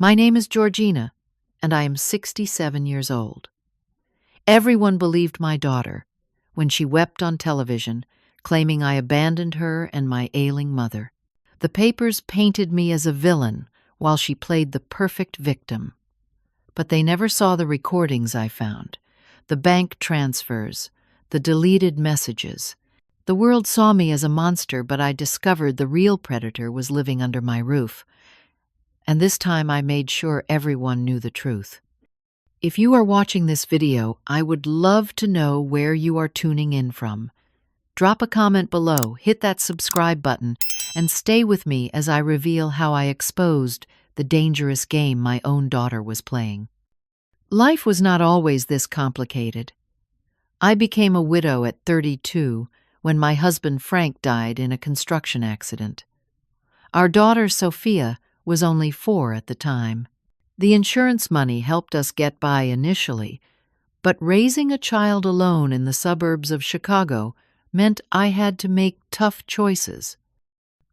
My name is Georgina, and I am 67 years old. Everyone believed my daughter when she wept on television, claiming I abandoned her and my ailing mother. The papers painted me as a villain while she played the perfect victim. But they never saw the recordings I found, the bank transfers, the deleted messages. The world saw me as a monster, but I discovered the real predator was living under my roof. And this time I made sure everyone knew the truth. If you are watching this video, I would love to know where you are tuning in from. Drop a comment below, hit that subscribe button, and stay with me as I reveal how I exposed the dangerous game my own daughter was playing. Life was not always this complicated. I became a widow at 32 when my husband Frank died in a construction accident. Our daughter Sophia was only 4 at the time. The insurance money helped us get by initially, but raising a child alone in the suburbs of Chicago meant I had to make tough choices.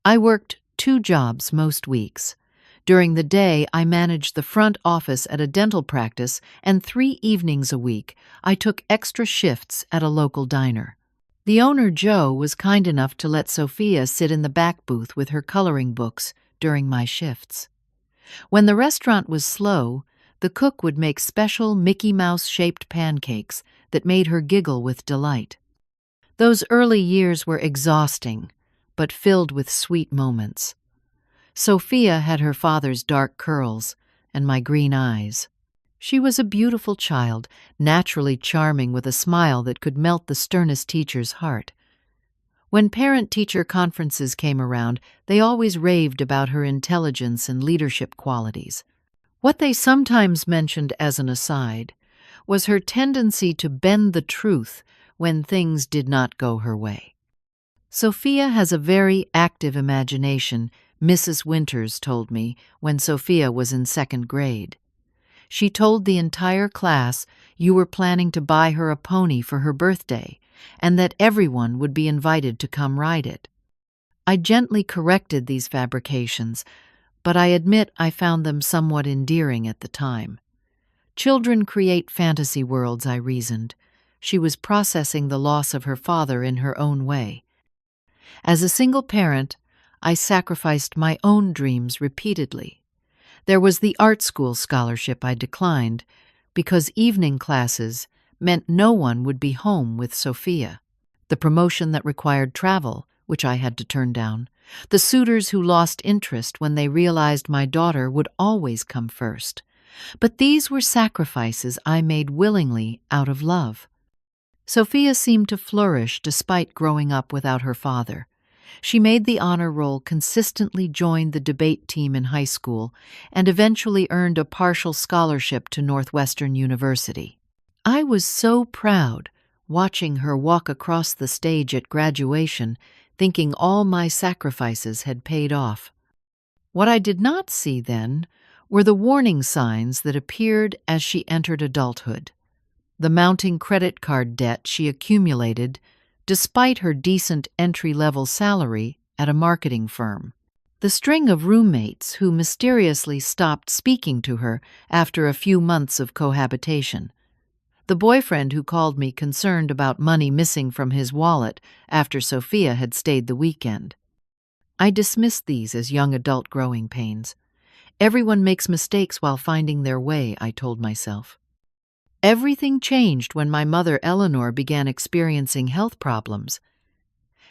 I worked 2 jobs most weeks. During the day, I managed the front office at a dental practice, and 3 evenings a week, I took extra shifts at a local diner. The owner, Joe, was kind enough to let Sophia sit in the back booth with her coloring books during my shifts. When the restaurant was slow, the cook would make special Mickey Mouse-shaped pancakes that made her giggle with delight. Those early years were exhausting, but filled with sweet moments. Sophia had her father's dark curls and my green eyes. She was a beautiful child, naturally charming with a smile that could melt the sternest teacher's heart. When parent-teacher conferences came around, they always raved about her intelligence and leadership qualities. What they sometimes mentioned as an aside was her tendency to bend the truth when things did not go her way. Sophia has a very active imagination, Mrs. Winters told me when Sophia was in 2nd grade. She told the entire class you were planning to buy her a pony for her birthday, and that everyone would be invited to come ride it. I gently corrected these fabrications, but I admit I found them somewhat endearing at the time. Children create fantasy worlds, I reasoned. She was processing the loss of her father in her own way. As a single parent, I sacrificed my own dreams repeatedly. There was the art school scholarship I declined because evening classes meant no one would be home with Sophia. The promotion that required travel, which I had to turn down. The suitors who lost interest when they realized my daughter would always come first. But these were sacrifices I made willingly out of love. Sophia seemed to flourish despite growing up without her father. She made the honor roll, consistently joined the debate team in high school, and eventually earned a partial scholarship to Northwestern University. I was so proud watching her walk across the stage at graduation, thinking all my sacrifices had paid off. What I did not see then were the warning signs that appeared as she entered adulthood. The mounting credit card debt she accumulated despite her decent entry-level salary at a marketing firm. The string of roommates who mysteriously stopped speaking to her after a few months of cohabitation. The boyfriend who called me concerned about money missing from his wallet after Sophia had stayed the weekend. I dismissed these as young adult growing pains. Everyone makes mistakes while finding their way, I told myself. Everything changed when my mother Eleanor began experiencing health problems.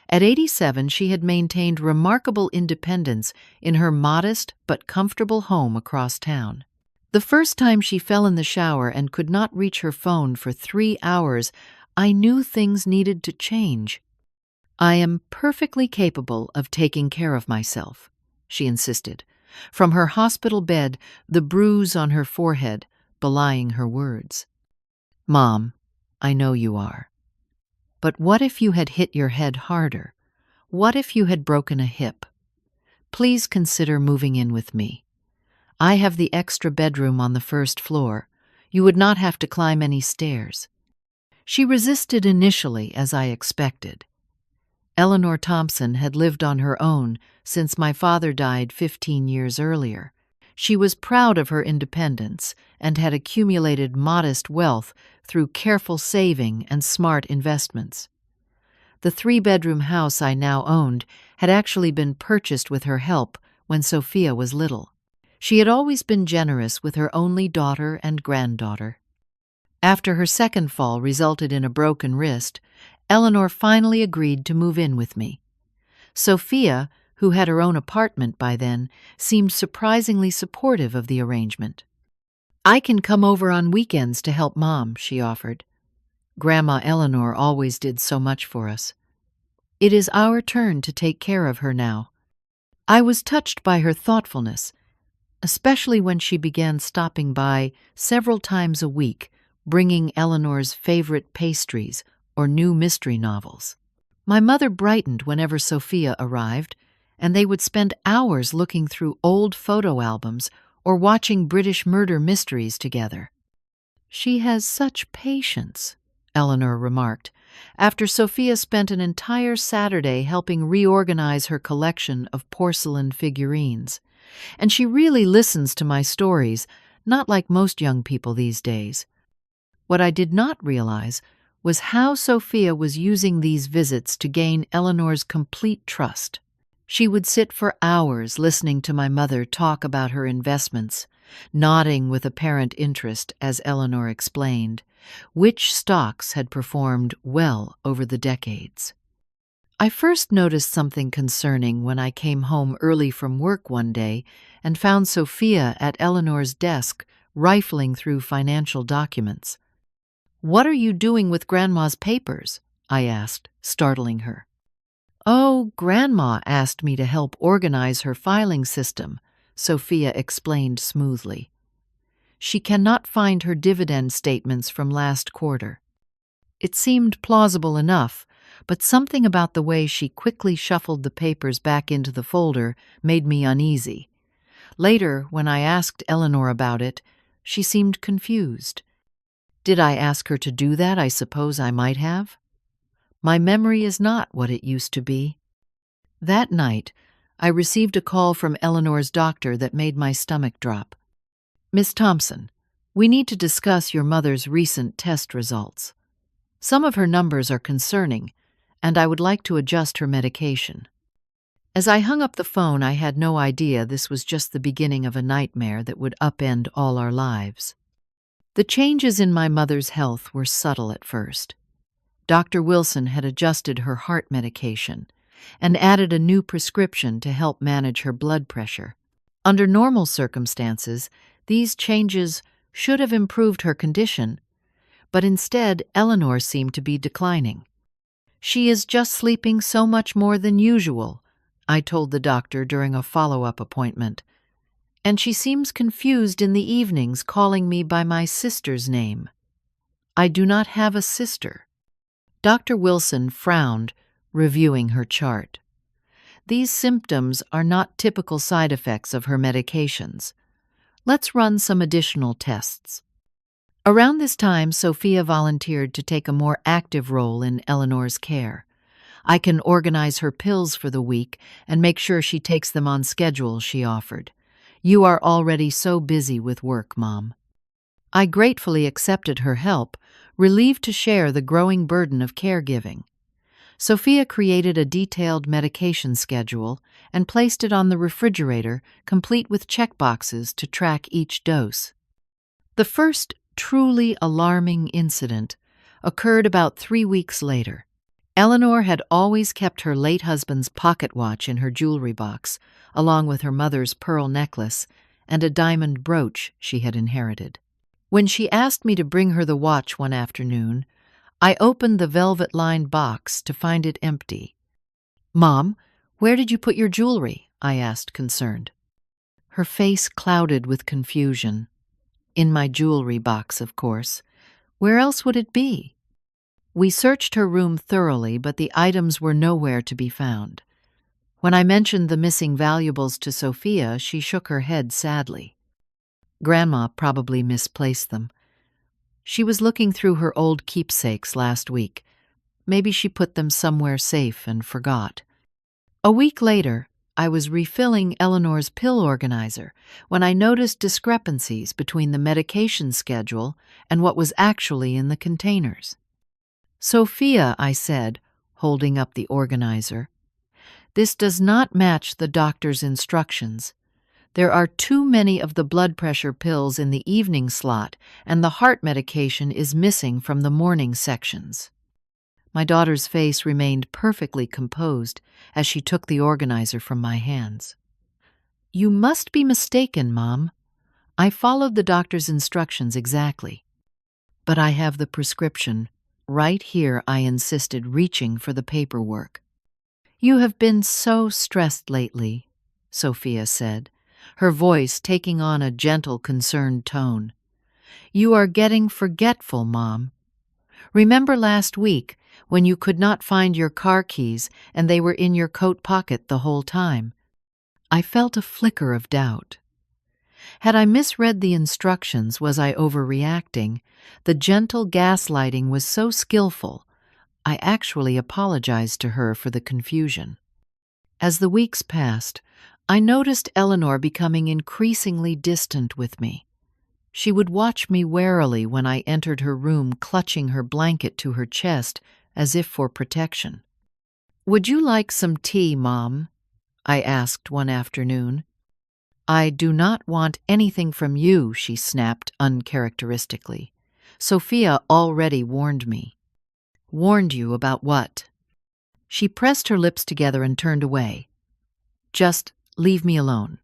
At 87, she had maintained remarkable independence in her modest but comfortable home across town. The first time she fell in the shower and could not reach her phone for 3 hours, I knew things needed to change. "I am perfectly capable of taking care of myself," she insisted, from her hospital bed, the bruise on her forehead belying her words. "Mom, I know you are. But what if you had hit your head harder? What if you had broken a hip? Please consider moving in with me. I have the extra bedroom on the 1st floor. You would not have to climb any stairs." She resisted initially, as I expected. Eleanor Thompson had lived on her own since my father died 15 years earlier. She was proud of her independence and had accumulated modest wealth through careful saving and smart investments. The three-bedroom house I now owned had actually been purchased with her help when Sophia was little. She had always been generous with her only daughter and granddaughter. After her second fall resulted in a broken wrist, Eleanor finally agreed to move in with me. Sophia, who had her own apartment by then, seemed surprisingly supportive of the arrangement. "I can come over on weekends to help Mom," she offered. "Grandma Eleanor always did so much for us. It is our turn to take care of her now." I was touched by her thoughtfulness, especially when she began stopping by several times a week, bringing Eleanor's favorite pastries or new mystery novels. My mother brightened whenever Sophia arrived, and they would spend hours looking through old photo albums or watching British murder mysteries together. "She has such patience," Eleanor remarked, after Sophia spent an entire Saturday helping reorganize her collection of porcelain figurines. "And she really listens to my stories, not like most young people these days." What I did not realize was how Sophia was using these visits to gain Eleanor's complete trust. She would sit for hours listening to my mother talk about her investments, nodding with apparent interest as Eleanor explained which stocks had performed well over the decades. I first noticed something concerning when I came home early from work one day and found Sophia at Eleanor's desk rifling through financial documents. "What are you doing with Grandma's papers?" I asked, startling her. "Oh, Grandma asked me to help organize her filing system," Sophia explained smoothly. "She cannot find her dividend statements from last quarter." It seemed plausible enough, but something about the way she quickly shuffled the papers back into the folder made me uneasy. Later, when I asked Eleanor about it, she seemed confused. Did I ask her to do that? I suppose I might have. My memory is not what it used to be. That night, I received a call from Eleanor's doctor that made my stomach drop. "Miss Thompson, we need to discuss your mother's recent test results. Some of her numbers are concerning, and I would like to adjust her medication." As I hung up the phone, I had no idea this was just the beginning of a nightmare that would upend all our lives. The changes in my mother's health were subtle at first. Dr. Wilson had adjusted her heart medication and added a new prescription to help manage her blood pressure. Under normal circumstances, these changes should have improved her condition, but instead Eleanor seemed to be declining. "She is just sleeping so much more than usual," I told the doctor during a follow-up appointment. "And she seems confused in the evenings, calling me by my sister's name." "I do not have a sister." Dr. Wilson frowned, reviewing her chart. "These symptoms are not typical side effects of her medications. Let's run some additional tests." Around this time, Sophia volunteered to take a more active role in Eleanor's care. "I can organize her pills for the week and make sure she takes them on schedule," she offered. "You are already so busy with work, Mom." I gratefully accepted her help, relieved to share the growing burden of caregiving. Sophia created a detailed medication schedule and placed it on the refrigerator, complete with checkboxes to track each dose. The first truly alarming incident occurred about 3 weeks later. Eleanor had always kept her late husband's pocket watch in her jewelry box, along with her mother's pearl necklace and a diamond brooch she had inherited. When she asked me to bring her the watch one afternoon, I opened the velvet-lined box to find it empty. "Mom, where did you put your jewelry?" I asked, concerned. Her face clouded with confusion. "In my jewelry box, of course. Where else would it be?" We searched her room thoroughly, but the items were nowhere to be found. When I mentioned the missing valuables to Sophia, she shook her head sadly. Grandma probably misplaced them. She was looking through her old keepsakes last week. Maybe she put them somewhere safe and forgot. A week later, I was refilling Eleanor's pill organizer when I noticed discrepancies between the medication schedule and what was actually in the containers. "Sophia," I said, holding up the organizer, "this does not match the doctor's instructions. There are too many of the blood pressure pills in the evening slot, and the heart medication is missing from the morning sections." My daughter's face remained perfectly composed as she took the organizer from my hands. "You must be mistaken, Mom. I followed the doctor's instructions exactly. But I have the prescription. Right here," I insisted, reaching for the paperwork. "You have been so stressed lately," Sophia said, her voice taking on a gentle, concerned tone. "You are getting forgetful, Mom. Remember last week when you could not find your car keys and they were in your coat pocket the whole time?" I felt a flicker of doubt. Had I misread the instructions? Was I overreacting? The gentle gaslighting was so skillful, I actually apologized to her for the confusion. As the weeks passed, I noticed Eleanor becoming increasingly distant with me. She would watch me warily when I entered her room, clutching her blanket to her chest as if for protection. "Would you like some tea, Mom?" I asked one afternoon. "I do not want anything from you," she snapped uncharacteristically. "Sophia already warned me." "Warned you about what?" She pressed her lips together and turned away. "Just leave me alone."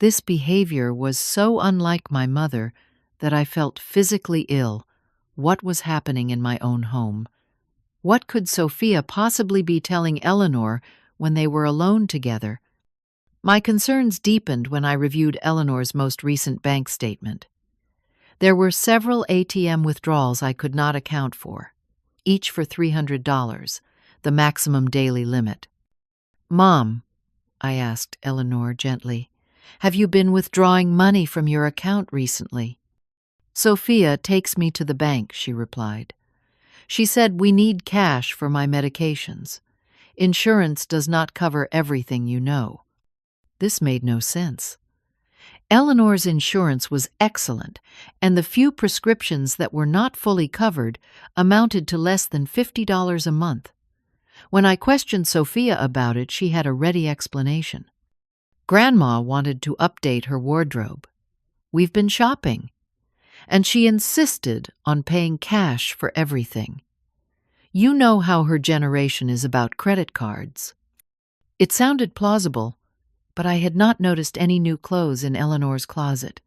This behavior was so unlike my mother that I felt physically ill. What was happening in my own home? What could Sophia possibly be telling Eleanor when they were alone together? My concerns deepened when I reviewed Eleanor's most recent bank statement. There were several ATM withdrawals I could not account for, each for $300, the maximum daily limit. "Mom," I asked Eleanor gently, "have you been withdrawing money from your account recently?" "Sophia takes me to the bank," she replied. "She said we need cash for my medications. Insurance does not cover everything, you know." This made no sense. Eleanor's insurance was excellent, and the few prescriptions that were not fully covered amounted to less than $50 a month. When I questioned Sophia about it, she had a ready explanation. Grandma wanted to update her wardrobe. "We've been shopping." And she insisted on paying cash for everything. You know how her generation is about credit cards. It sounded plausible, but I had not noticed any new clothes in Eleanor's closet.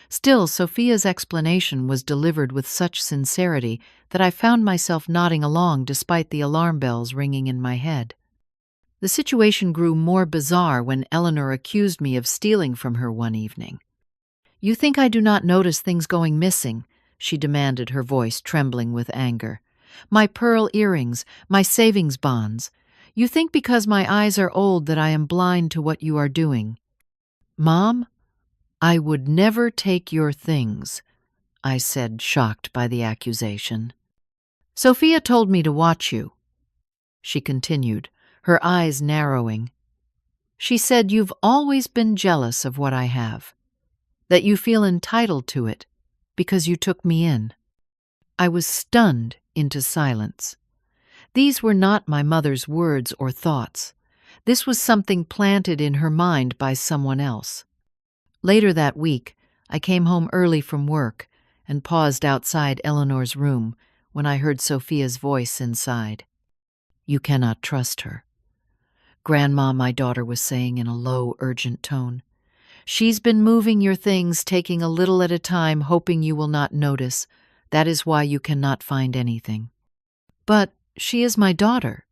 Still, Sophia's explanation was delivered with such sincerity that I found myself nodding along despite the alarm bells ringing in my head. The situation grew more bizarre when Eleanor accused me of stealing from her one evening. "You think I do not notice things going missing?" she demanded, her voice trembling with anger. "My pearl earrings, my savings bonds. You think because my eyes are old that I am blind to what you are doing." "Mom, I would never take your things," I said, shocked by the accusation. "Sophia told me to watch you," she continued, her eyes narrowing. "She said you've always been jealous of what I have, that you feel entitled to it because you took me in." I was stunned into silence. These were not my mother's words or thoughts. This was something planted in her mind by someone else. Later that week, I came home early from work and paused outside Eleanor's room when I heard Sophia's voice inside. "You cannot trust her." "Grandma," my daughter was saying in a low, urgent tone. "She's been moving your things, taking a little at a time, hoping you will not notice. That is why you cannot find anything." "But she is my daughter,"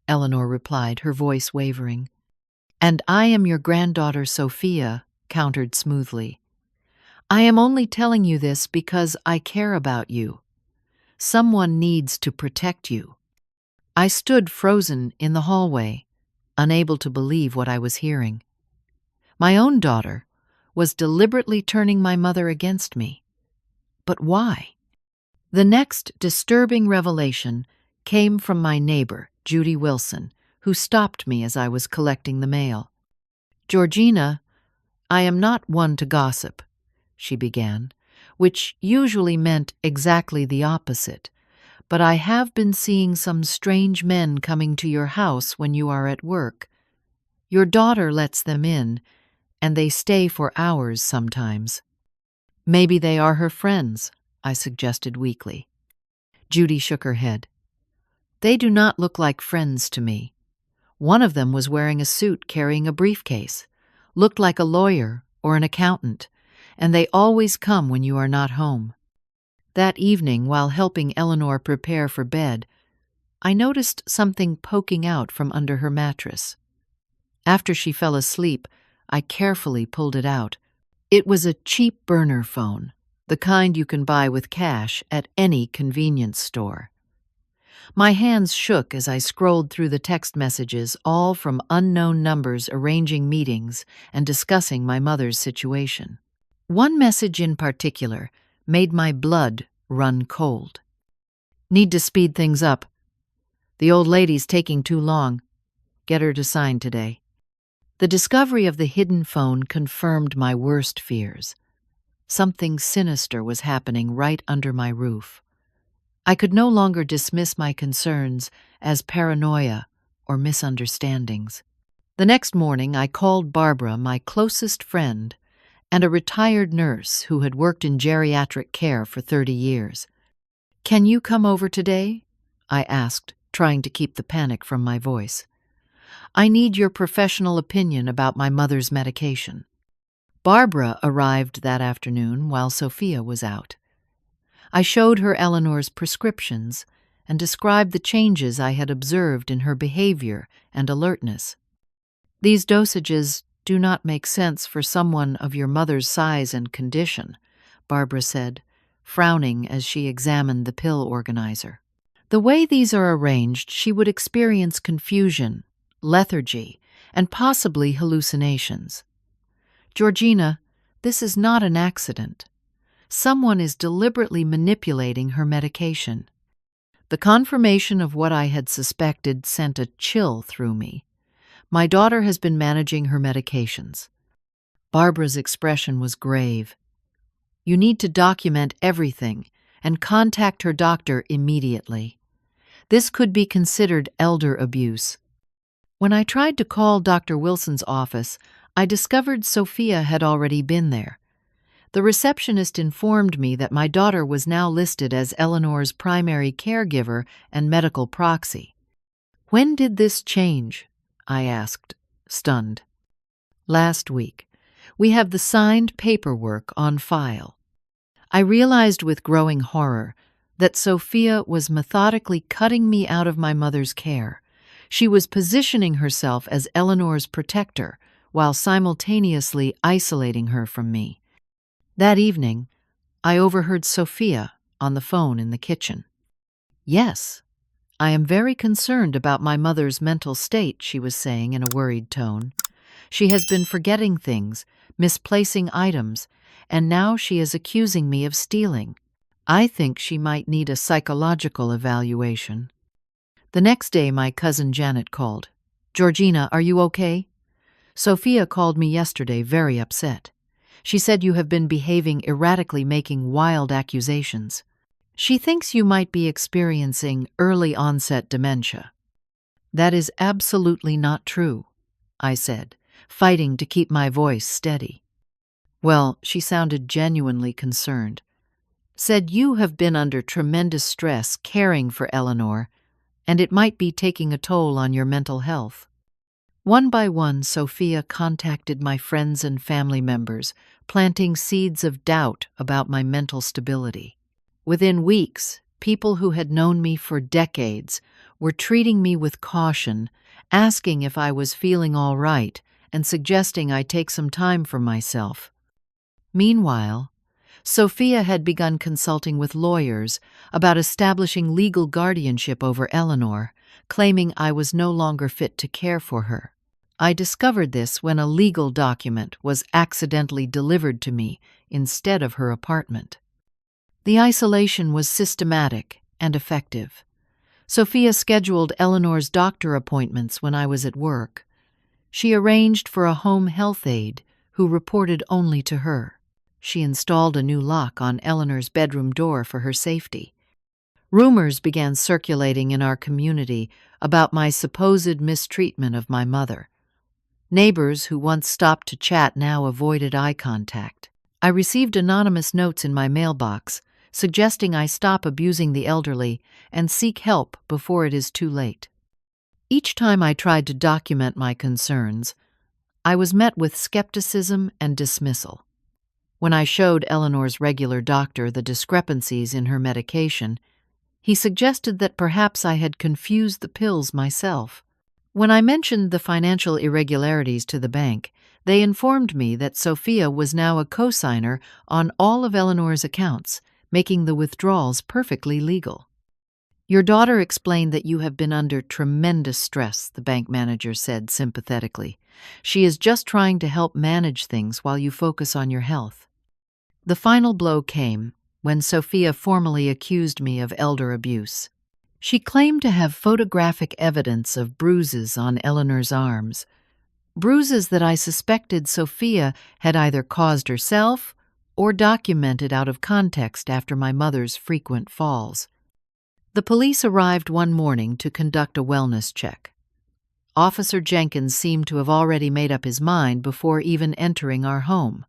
Eleanor replied, her voice wavering. "And I am your granddaughter, Sophia," countered smoothly. "I am only telling you this because I care about you. Someone needs to protect you." I stood frozen in the hallway, unable to believe what I was hearing. My own daughter was deliberately turning my mother against me. But why? The next disturbing revelation came from my neighbor, Judy Wilson, who stopped me as I was collecting the mail. "Georgina, I am not one to gossip," she began, which usually meant exactly the opposite. "But I have been seeing some strange men coming to your house when you are at work. Your daughter lets them in, and they stay for hours sometimes." "Maybe they are her friends," I suggested weakly. Judy shook her head. "They do not look like friends to me. One of them was wearing a suit carrying a briefcase, looked like a lawyer or an accountant, and they always come when you are not home. That evening, while helping Eleanor prepare for bed, I noticed something poking out from under her mattress. After she fell asleep, I carefully pulled it out. It was a cheap burner phone, the kind you can buy with cash at any convenience store. My hands shook as I scrolled through the text messages, all from unknown numbers arranging meetings and discussing my mother's situation. One message in particular made my blood run cold. "Need to speed things up. The old lady's taking too long. Get her to sign today." The discovery of the hidden phone confirmed my worst fears. Something sinister was happening right under my roof. I could no longer dismiss my concerns as paranoia or misunderstandings. The next morning, I called Barbara, my closest friend, and a retired nurse who had worked in geriatric care for 30 years. "Can you come over today?" I asked, trying to keep the panic from my voice. "I need your professional opinion about my mother's medication." Barbara arrived that afternoon while Sophia was out. I showed her Eleanor's prescriptions and described the changes I had observed in her behavior and alertness. "These dosages do not make sense for someone of your mother's size and condition," Barbara said, frowning as she examined the pill organizer. "The way these are arranged, she would experience confusion, lethargy, and possibly hallucinations. Georgina, this is not an accident. Someone is deliberately manipulating her medication." The confirmation of what I had suspected sent a chill through me. My daughter has been managing her medications. Barbara's expression was grave. "You need to document everything and contact her doctor immediately. This could be considered elder abuse." When I tried to call Dr. Wilson's office, I discovered Sophia had already been there. The receptionist informed me that my daughter was now listed as Eleanor's primary caregiver and medical proxy. "When did this change?" I asked, stunned. "Last week. We have the signed paperwork on file." I realized with growing horror that Sophia was methodically cutting me out of my mother's care. She was positioning herself as Eleanor's protector while simultaneously isolating her from me. That evening, I overheard Sophia on the phone in the kitchen. "Yes, I am very concerned about my mother's mental state," she was saying in a worried tone. "She has been forgetting things, misplacing items, and now she is accusing me of stealing. I think she might need a psychological evaluation." The next day, my cousin Janet called. "Georgina, are you okay? Sophia called me yesterday very upset. She said you have been behaving erratically, making wild accusations. She thinks you might be experiencing early-onset dementia." "That is absolutely not true," I said, fighting to keep my voice steady. Well, she sounded genuinely concerned. "Said you have been under tremendous stress caring for Eleanor, and it might be taking a toll on your mental health." One by one, Sophia contacted my friends and family members, planting seeds of doubt about my mental stability. Within weeks, people who had known me for decades were treating me with caution, asking if I was feeling all right, and suggesting I take some time for myself. Meanwhile, Sophia had begun consulting with lawyers about establishing legal guardianship over Eleanor, claiming I was no longer fit to care for her. I discovered this when a legal document was accidentally delivered to me instead of her apartment. The isolation was systematic and effective. Sophia scheduled Eleanor's doctor appointments when I was at work. She arranged for a home health aide who reported only to her. She installed a new lock on Eleanor's bedroom door for her safety. Rumors began circulating in our community about my supposed mistreatment of my mother. Neighbors who once stopped to chat now avoided eye contact. I received anonymous notes in my mailbox suggesting I stop abusing the elderly and seek help before it is too late. Each time I tried to document my concerns, I was met with skepticism and dismissal. When I showed Eleanor's regular doctor the discrepancies in her medication, he suggested that perhaps I had confused the pills myself. When I mentioned the financial irregularities to the bank, they informed me that Sophia was now a co-signer on all of Eleanor's accounts, making the withdrawals perfectly legal. Your daughter explained that you have been under tremendous stress, the bank manager said sympathetically. She is just trying to help manage things while you focus on your health. The final blow came when Sophia formally accused me of elder abuse. She claimed to have photographic evidence of bruises on Eleanor's arms, bruises that I suspected Sophia had either caused herself or documented out of context after my mother's frequent falls. The police arrived one morning to conduct a wellness check. Officer Jenkins seemed to have already made up his mind before even entering our home.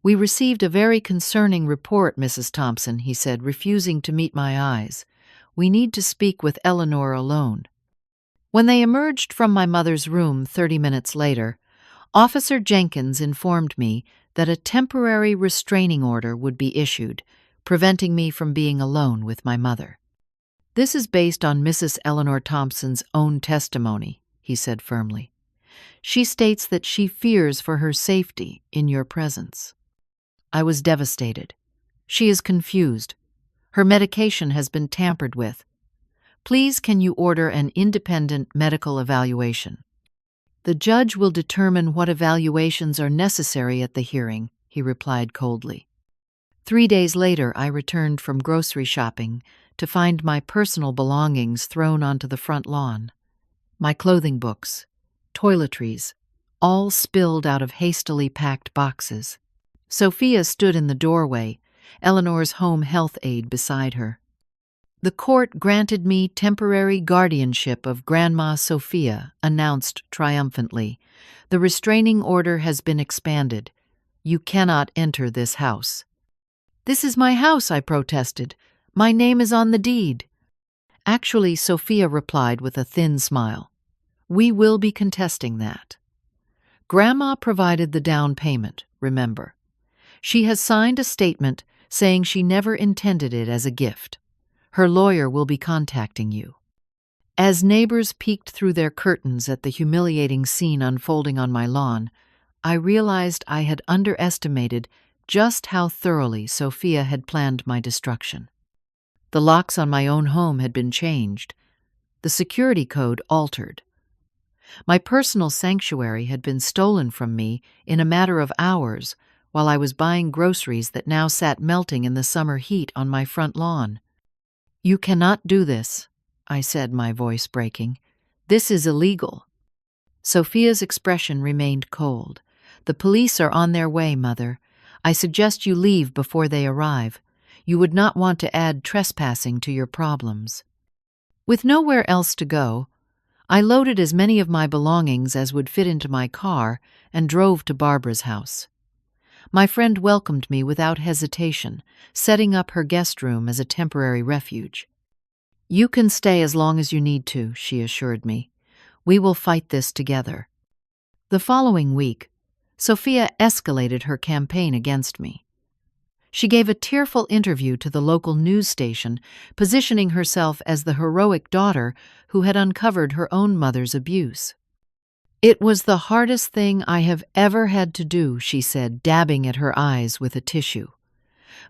"We received a very concerning report, Mrs. Thompson," he said, refusing to meet my eyes. "We need to speak with Eleanor alone." When they emerged from my mother's room 30 minutes later, Officer Jenkins informed me that a temporary restraining order would be issued, preventing me from being alone with my mother. "This is based on Mrs. Eleanor Thompson's own testimony," he said firmly. "She states that she fears for her safety in your presence." I was devastated. She is confused. Her medication has been tampered with. Please, can you order an independent medical evaluation? "The judge will determine what evaluations are necessary at the hearing," he replied coldly. 3 days later, I returned from grocery shopping to find my personal belongings thrown onto the front lawn. My clothing books, toiletries, all spilled out of hastily packed boxes. Sophia stood in the doorway, Eleanor's home health aide beside her. "The court granted me temporary guardianship of Grandma Sophia," announced triumphantly. "The restraining order has been expanded. You cannot enter this house." "This is my house," I protested. "My name is on the deed." "Actually," Sophia replied with a thin smile, "we will be contesting that. Grandma provided the down payment, remember. She has signed a statement saying she never intended it as a gift. Her lawyer will be contacting you." As neighbors peeked through their curtains at the humiliating scene unfolding on my lawn, I realized I had underestimated just how thoroughly Sophia had planned my destruction. The locks on my own home had been changed, the security code altered. My personal sanctuary had been stolen from me in a matter of hours while I was buying groceries that now sat melting in the summer heat on my front lawn. "You cannot do this," I said, my voice breaking. "This is illegal." Sophia's expression remained cold. "The police are on their way, Mother. I suggest you leave before they arrive. You would not want to add trespassing to your problems." With nowhere else to go, I loaded as many of my belongings as would fit into my car and drove to Barbara's house. My friend welcomed me without hesitation, setting up her guest room as a temporary refuge. "You can stay as long as you need to," she assured me. "We will fight this together." The following week, Sophia escalated her campaign against me. She gave a tearful interview to the local news station, positioning herself as the heroic daughter who had uncovered her own mother's abuse. "It was the hardest thing I have ever had to do," she said, dabbing at her eyes with a tissue.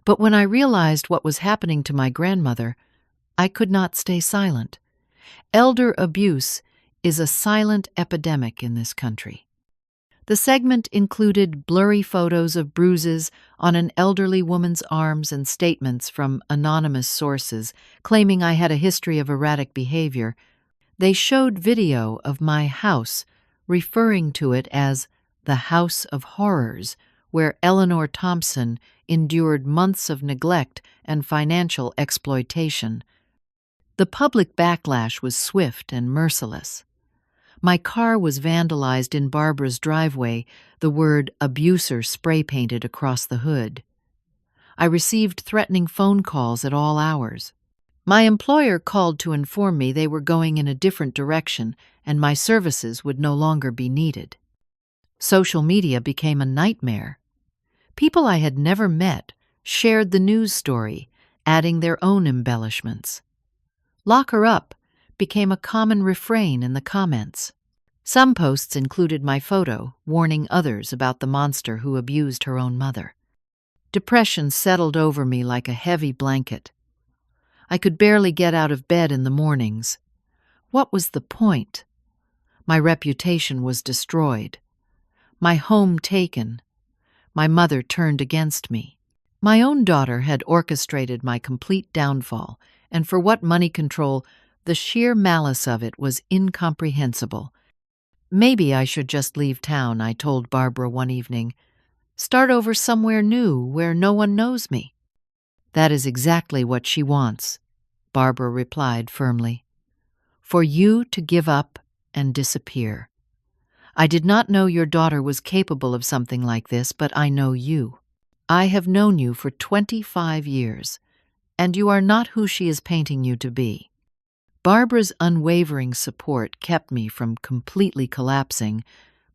"But when I realized what was happening to my grandmother, I could not stay silent. Elder abuse is a silent epidemic in this country." The segment included blurry photos of bruises on an elderly woman's arms and statements from anonymous sources claiming I had a history of erratic behavior. They showed video of my house referring to it as the House of Horrors, where Eleanor Thompson endured months of neglect and financial exploitation. The public backlash was swift and merciless. My car was vandalized in Barbara's driveway, the word abuser spray painted across the hood. I received threatening phone calls at all hours. My employer called to inform me they were going in a different direction and my services would no longer be needed. Social media became a nightmare. People I had never met shared the news story, adding their own embellishments. "Lock her up" became a common refrain in the comments. Some posts included my photo, warning others about the monster who abused her own mother. Depression settled over me like a heavy blanket. I could barely get out of bed in the mornings. What was the point? My reputation was destroyed. My home taken. My mother turned against me. My own daughter had orchestrated my complete downfall, and for what money control, the sheer malice of it was incomprehensible. "Maybe I should just leave town," I told Barbara one evening. "Start over somewhere new where no one knows me." "That is exactly what she wants," Barbara replied firmly. "For you to give up and disappear. I did not know your daughter was capable of something like this, but I know you. I have known you for 25 years, and you are not who she is painting you to be." Barbara's unwavering support kept me from completely collapsing,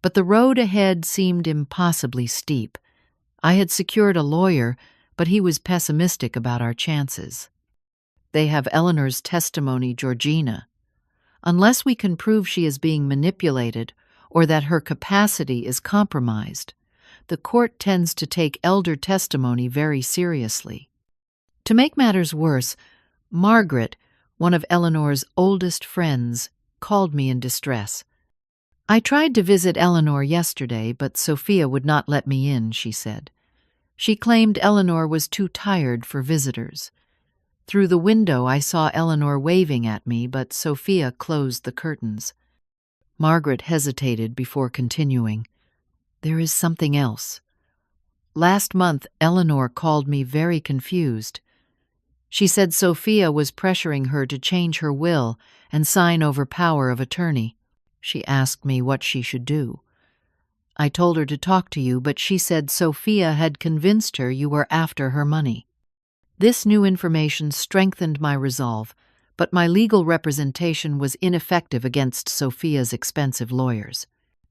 but the road ahead seemed impossibly steep. I had secured a lawyer, but he was pessimistic about our chances. "They have Eleanor's testimony, Georgina. Unless we can prove she is being manipulated or that her capacity is compromised, the court tends to take elder testimony very seriously." To make matters worse, Margaret, one of Eleanor's oldest friends, called me in distress. "I tried to visit Eleanor yesterday, but Sophia would not let me in," she said. She claimed Eleanor was too tired for visitors. Through the window I saw Eleanor waving at me, but Sophia closed the curtains. Margaret hesitated before continuing. "There is something else. Last month, Eleanor called me very confused. She said Sophia was pressuring her to change her will and sign over power of attorney. She asked me what she should do. I told her to talk to you, but she said Sophia had convinced her you were after her money." This new information strengthened my resolve, but my legal representation was ineffective against Sophia's expensive lawyers.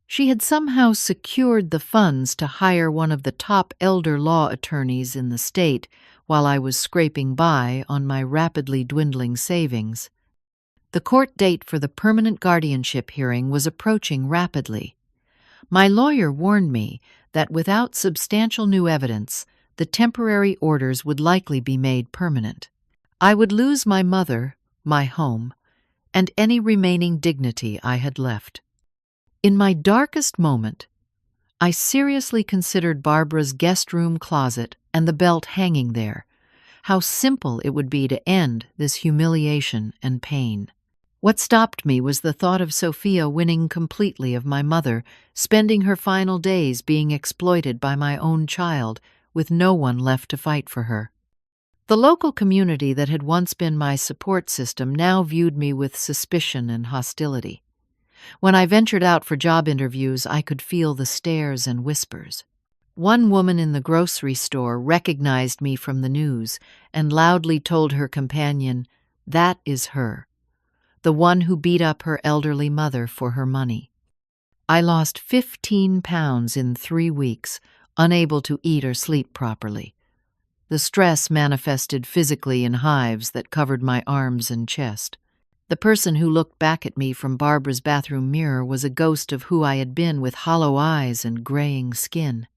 She had somehow secured the funds to hire one of the top elder law attorneys in the state while I was scraping by on my rapidly dwindling savings. The court date for the permanent guardianship hearing was approaching rapidly. My lawyer warned me that without substantial new evidence, the temporary orders would likely be made permanent. I would lose my mother, my home, and any remaining dignity I had left. In my darkest moment, I seriously considered Barbara's guest room closet and the belt hanging there. How simple it would be to end this humiliation and pain. What stopped me was the thought of Sophia winning completely of my mother, spending her final days being exploited by my own child, with no one left to fight for her. The local community that had once been my support system now viewed me with suspicion and hostility. When I ventured out for job interviews, I could feel the stares and whispers. One woman in the grocery store recognized me from the news and loudly told her companion, "That is her, the one who beat up her elderly mother for her money." I lost 15 pounds in 3 weeks, unable to eat or sleep properly. The stress manifested physically in hives that covered my arms and chest. The person who looked back at me from Barbara's bathroom mirror was a ghost of who I had been, with hollow eyes and graying skin.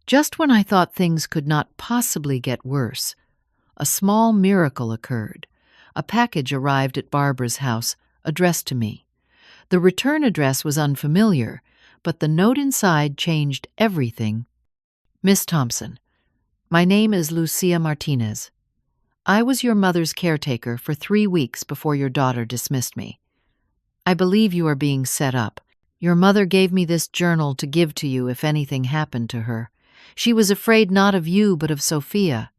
Just when I thought things could not possibly get worse, a small miracle occurred. A package arrived at Barbara's house, addressed to me. The return address was unfamiliar, but the note inside changed everything. "Miss Thompson, my name is Lucia Martinez. I was your mother's caretaker for 3 weeks before your daughter dismissed me. I believe you are being set up. Your mother gave me this journal to give to you if anything happened to her. She was afraid not of you, but of Sophia.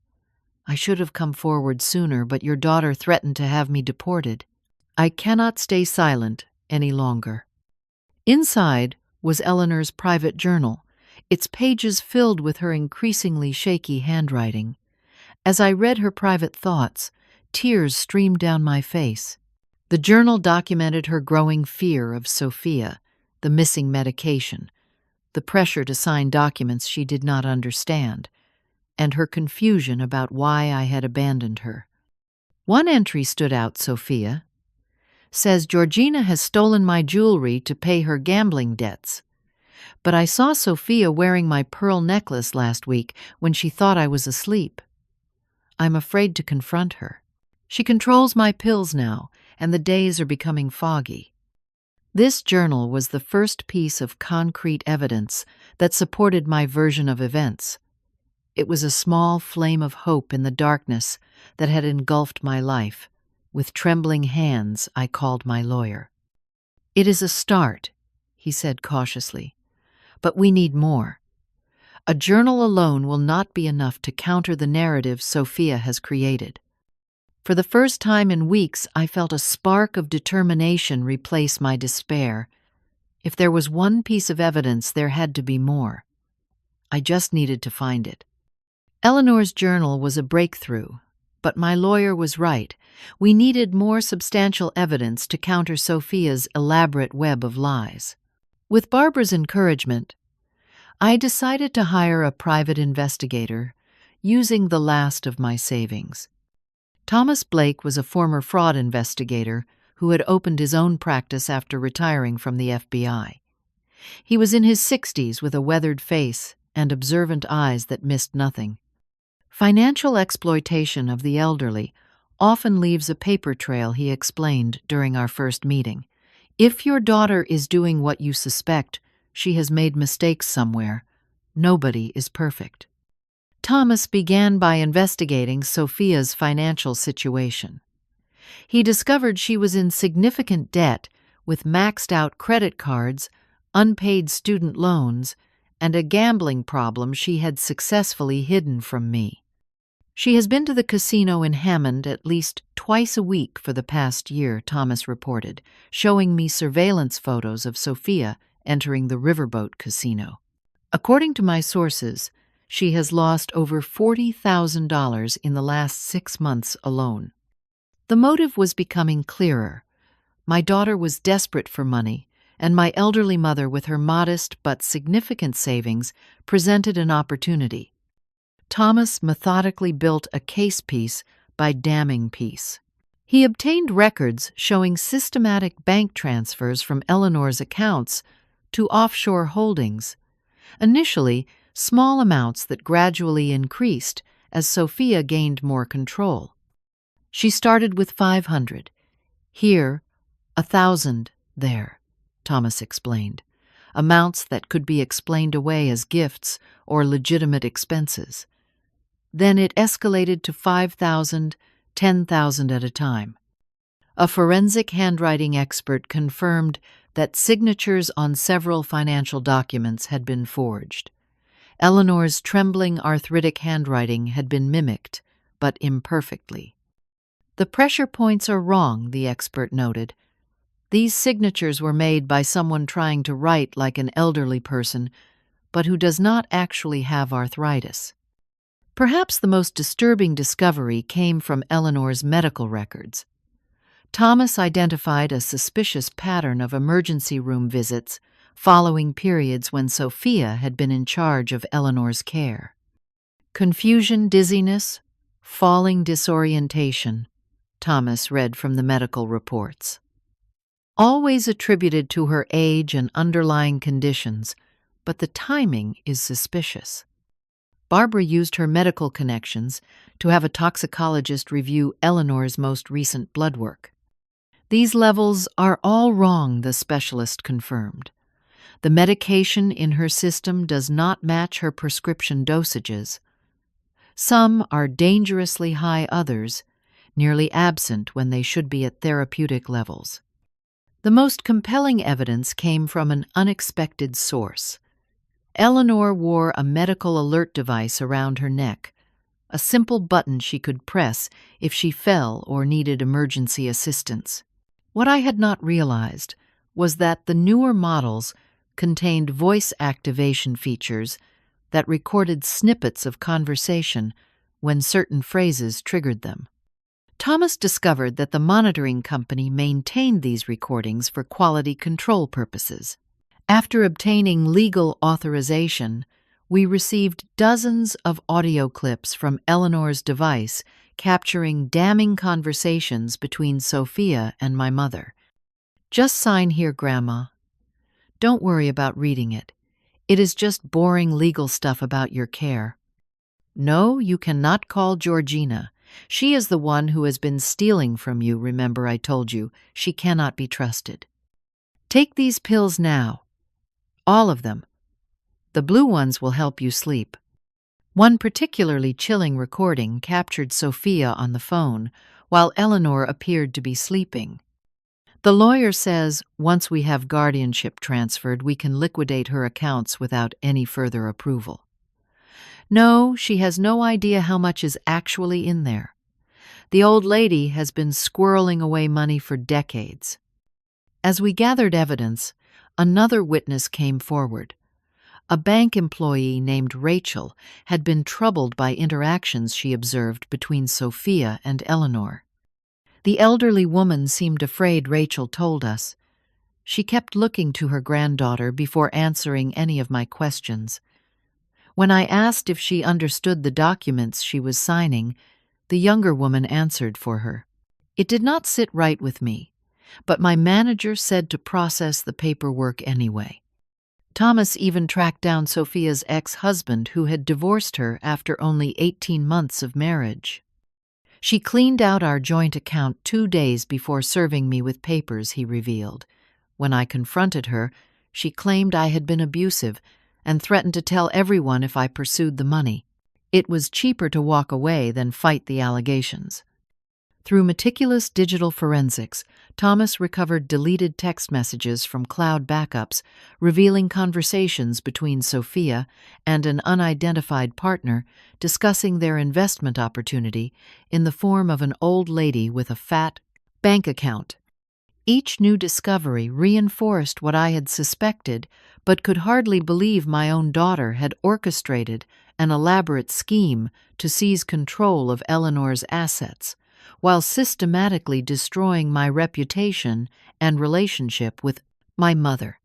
I should have come forward sooner, but your daughter threatened to have me deported. I cannot stay silent any longer." Inside was Eleanor's private journal, its pages filled with her increasingly shaky handwriting. As I read her private thoughts, tears streamed down my face. The journal documented her growing fear of Sophia, the missing medication, the pressure to sign documents she did not understand, and her confusion about why I had abandoned her. One entry stood out, Sophia. Says Georgina has stolen my jewelry to pay her gambling debts. But I saw Sophia wearing my pearl necklace last week when she thought I was asleep. I'm afraid to confront her. She controls my pills now, and the days are becoming foggy. This journal was the first piece of concrete evidence that supported my version of events. It was a small flame of hope in the darkness that had engulfed my life. With trembling hands, I called my lawyer. "It is a start," he said cautiously, "but we need more. A journal alone will not be enough to counter the narrative Sophia has created." For the first time in weeks, I felt a spark of determination replace my despair. If there was one piece of evidence, there had to be more. I just needed to find it. Eleanor's journal was a breakthrough, but my lawyer was right. We needed more substantial evidence to counter Sophia's elaborate web of lies. With Barbara's encouragement, I decided to hire a private investigator, using the last of my savings. Thomas Blake was a former fraud investigator who had opened his own practice after retiring from the FBI. He was in his 60s with a weathered face and observant eyes that missed nothing. Financial exploitation of the elderly often leaves a paper trail, he explained during our first meeting. If your daughter is doing what you suspect, she has made mistakes somewhere. Nobody is perfect. Thomas began by investigating Sophia's financial situation. He discovered she was in significant debt with maxed-out credit cards, unpaid student loans, and a gambling problem she had successfully hidden from me. She has been to the casino in Hammond at least twice a week for the past year, Thomas reported, showing me surveillance photos of Sophia entering the Riverboat Casino. According to my sources, she has lost over $40,000 in the last 6 months alone. The motive was becoming clearer. My daughter was desperate for money, and my elderly mother, with her modest but significant savings, presented an opportunity. Thomas methodically built a case piece by damning piece. He obtained records showing systematic bank transfers from Eleanor's accounts to offshore holdings. Initially, small amounts that gradually increased as Sophia gained more control. She started with 500. Here, 1,000 there, Thomas explained. Amounts that could be explained away as gifts or legitimate expenses. Then it escalated to 5,000, 10,000 at a time. A forensic handwriting expert confirmed that signatures on several financial documents had been forged. Eleanor's trembling arthritic handwriting had been mimicked, but imperfectly. The pressure points are wrong, the expert noted. These signatures were made by someone trying to write like an elderly person, but who does not actually have arthritis. Perhaps the most disturbing discovery came from Eleanor's medical records. Thomas identified a suspicious pattern of emergency room visits following periods when Sophia had been in charge of Eleanor's care. Confusion, dizziness, falling disorientation, Thomas read from the medical reports. Always attributed to her age and underlying conditions, but the timing is suspicious. Barbara used her medical connections to have a toxicologist review Eleanor's most recent blood work. These levels are all wrong, the specialist confirmed. The medication in her system does not match her prescription dosages. Some are dangerously high, others nearly absent when they should be at therapeutic levels. The most compelling evidence came from an unexpected source. Eleanor wore a medical alert device around her neck, a simple button she could press if she fell or needed emergency assistance. What I had not realized was that the newer models contained voice activation features that recorded snippets of conversation when certain phrases triggered them. Thomas discovered that the monitoring company maintained these recordings for quality control purposes. After obtaining legal authorization, we received dozens of audio clips from Eleanor's device capturing damning conversations between Sophia and my mother. "Just sign here, Grandma. Don't worry about reading it. It is just boring legal stuff about your care. No, you cannot call Georgina. She is the one who has been stealing from you, remember I told you. She cannot be trusted. Take these pills now. All of them. The blue ones will help you sleep." One particularly chilling recording captured Sophia on the phone, while Eleanor appeared to be sleeping. "The lawyer says once we have guardianship transferred, we can liquidate her accounts without any further approval. No, she has no idea how much is actually in there. The old lady has been squirreling away money for decades." As we gathered evidence, another witness came forward. A bank employee named Rachel had been troubled by interactions she observed between Sophia and Eleanor. The elderly woman seemed afraid, Rachel told us. She kept looking to her granddaughter before answering any of my questions. When I asked if she understood the documents she was signing, the younger woman answered for her. It did not sit right with me, but my manager said to process the paperwork anyway. Thomas even tracked down Sophia's ex-husband, who had divorced her after only 18 months of marriage. "She cleaned out our joint account 2 days before serving me with papers," he revealed. When I confronted her, she claimed I had been abusive and threatened to tell everyone if I pursued the money. It was cheaper to walk away than fight the allegations. Through meticulous digital forensics, Thomas recovered deleted text messages from cloud backups revealing conversations between Sophia and an unidentified partner discussing their investment opportunity in the form of an old lady with a fat bank account. Each new discovery reinforced what I had suspected, but could hardly believe my own daughter had orchestrated an elaborate scheme to seize control of Eleanor's assets, while systematically destroying my reputation and relationship with my mother.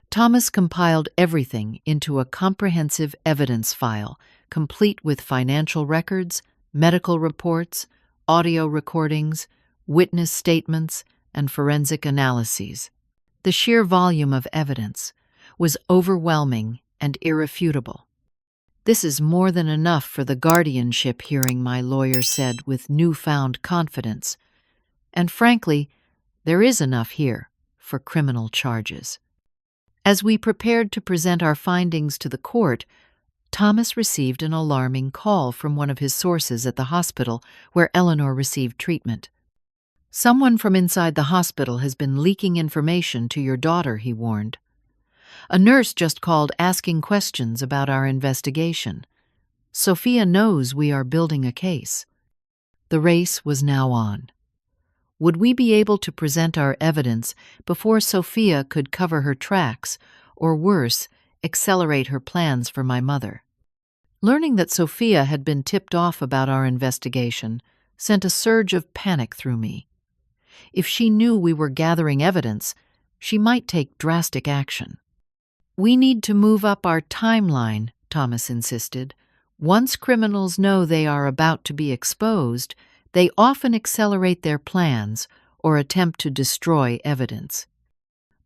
Thomas compiled everything into a comprehensive evidence file, complete with financial records, medical reports, audio recordings, witness statements, and forensic analyses. The sheer volume of evidence was overwhelming and irrefutable. "This is more than enough for the guardianship hearing," my lawyer said with newfound confidence. And frankly, there is enough here for criminal charges. As we prepared to present our findings to the court, Thomas received an alarming call from one of his sources at the hospital where Eleanor received treatment. "Someone from inside the hospital has been leaking information to your daughter," he warned. "A nurse just called asking questions about our investigation. Sophia knows we are building a case." The race was now on. Would we be able to present our evidence before Sophia could cover her tracks, or worse, accelerate her plans for my mother? Learning that Sophia had been tipped off about our investigation sent a surge of panic through me. If she knew we were gathering evidence, she might take drastic action. "We need to move up our timeline," Thomas insisted. "Once criminals know they are about to be exposed, they often accelerate their plans or attempt to destroy evidence."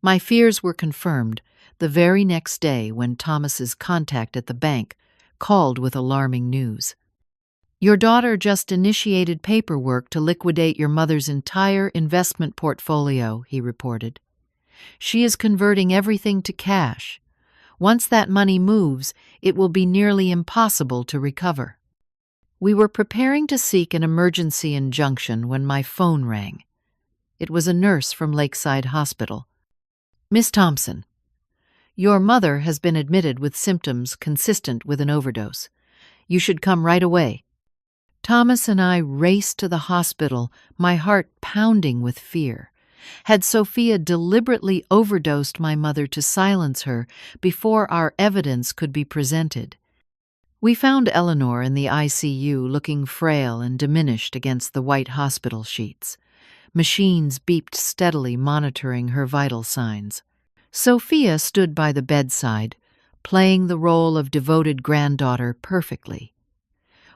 My fears were confirmed the very next day when Thomas's contact at the bank called with alarming news. "Your daughter just initiated paperwork to liquidate your mother's entire investment portfolio," he reported. "She is converting everything to cash. Once that money moves, it will be nearly impossible to recover." We were preparing to seek an emergency injunction when my phone rang. It was a nurse from Lakeside Hospital. "Miss Thompson, your mother has been admitted with symptoms consistent with an overdose. You should come right away." Thomas and I raced to the hospital, my heart pounding with fear. Had Sophia deliberately overdosed my mother to silence her before our evidence could be presented? We found Eleanor in the ICU, looking frail and diminished against the white hospital sheets. Machines beeped steadily, monitoring her vital signs. Sophia stood by the bedside, playing the role of devoted granddaughter perfectly.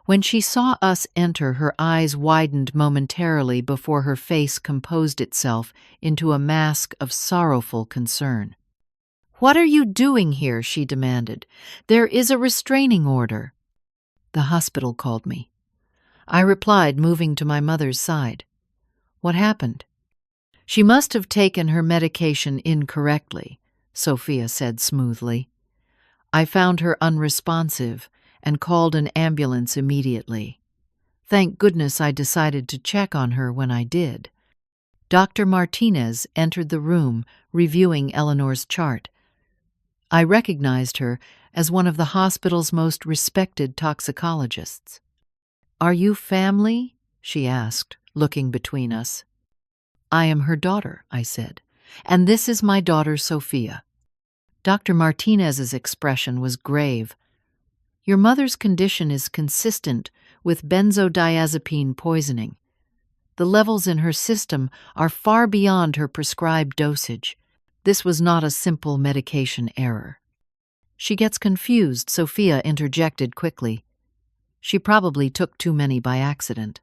When she saw us enter, her eyes widened momentarily before her face composed itself into a mask of sorrowful concern. "What are you doing here?" she demanded. "There is a restraining order." "The hospital called me." I replied, moving to my mother's side. "What happened?" "She must have taken her medication incorrectly," Sophia said smoothly. "I found her unresponsive and called an ambulance immediately. Thank goodness I decided to check on her when I did." Dr. Martinez entered the room, reviewing Eleanor's chart. I recognized her as one of the hospital's most respected toxicologists. "Are you family?" she asked, looking between us. "I am her daughter," I said, "and this is my daughter Sophia." Dr. Martinez's expression was grave. "Your mother's condition is consistent with benzodiazepine poisoning. The levels in her system are far beyond her prescribed dosage. This was not a simple medication error." "She gets confused," Sophia interjected quickly. "She probably took too many by accident."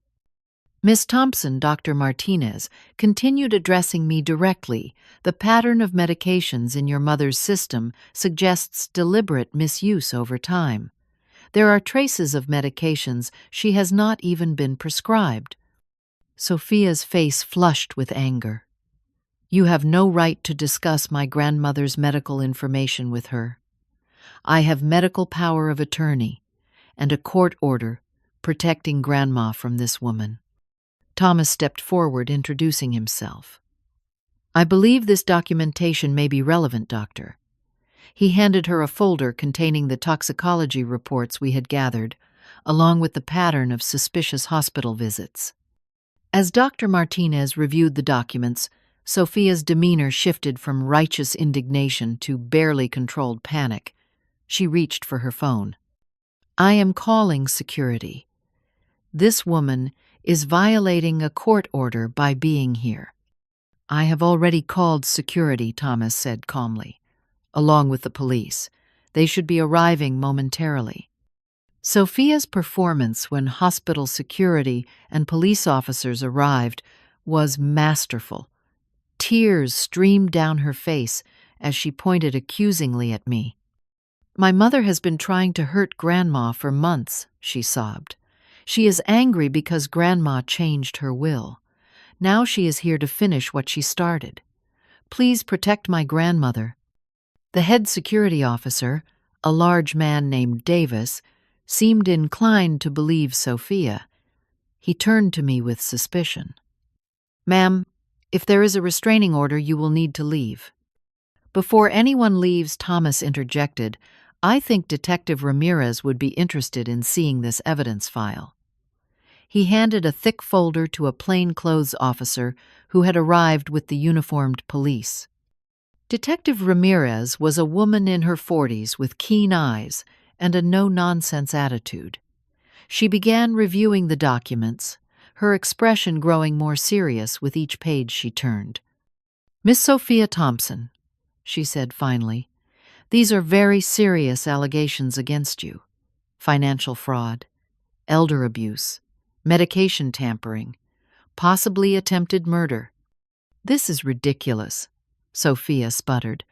"Miss Thompson," Dr. Martinez continued addressing me directly, "the pattern of medications in your mother's system suggests deliberate misuse over time. There are traces of medications she has not even been prescribed." Sophia's face flushed with anger. "You have no right to discuss my grandmother's medical information with her. I have medical power of attorney and a court order protecting Grandma from this woman." Thomas stepped forward, introducing himself. "I believe this documentation may be relevant, Doctor." He handed her a folder containing the toxicology reports we had gathered, along with the pattern of suspicious hospital visits. As Dr. Martinez reviewed the documents, Sophia's demeanor shifted from righteous indignation to barely controlled panic. She reached for her phone. "I am calling security. This woman is violating a court order by being here." "I have already called security," Thomas said calmly, "along with the police. They should be arriving momentarily." Sophia's performance when hospital security and police officers arrived was masterful. Tears streamed down her face as she pointed accusingly at me. "My mother has been trying to hurt Grandma for months," she sobbed. "She is angry because Grandma changed her will. Now she is here to finish what she started. Please protect my grandmother." The head security officer, a large man named Davis, seemed inclined to believe Sophia. He turned to me with suspicion. "Ma'am, if there is a restraining order, you will need to leave." Before anyone leaves, Thomas interjected, "I think Detective Ramirez would be interested in seeing this evidence file." He handed a thick folder to a plainclothes officer who had arrived with the uniformed police. Detective Ramirez was a woman in her 40s with keen eyes and a no-nonsense attitude. She began reviewing the documents, her expression growing more serious with each page she turned. "Miss Sophia Thompson," she said finally, "these are very serious allegations against you. Financial fraud, elder abuse, medication tampering, possibly attempted murder." "This is ridiculous," Sophia sputtered.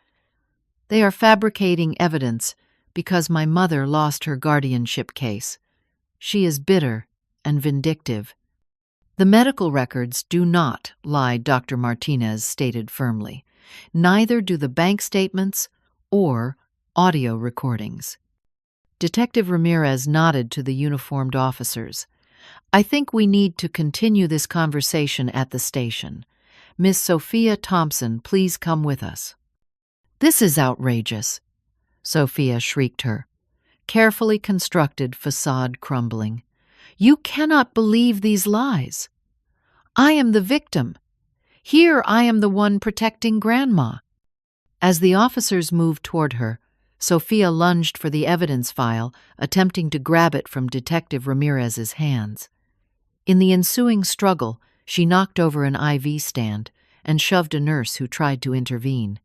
"They are fabricating evidence because my mother lost her guardianship case. She is bitter and vindictive." "The medical records do not lie," Dr. Martinez stated firmly. "Neither do the bank statements or audio recordings." Detective Ramirez nodded to the uniformed officers. "I think we need to continue this conversation at the station. Miss Sophia Thompson, please come with us." "This is outrageous," Sophia shrieked her, carefully constructed facade crumbling. "You cannot believe these lies. I am the victim. Here I am the one protecting Grandma." As the officers moved toward her, Sophia lunged for the evidence file, attempting to grab it from Detective Ramirez's hands. In the ensuing struggle, she knocked over an IV stand and shoved a nurse who tried to intervene.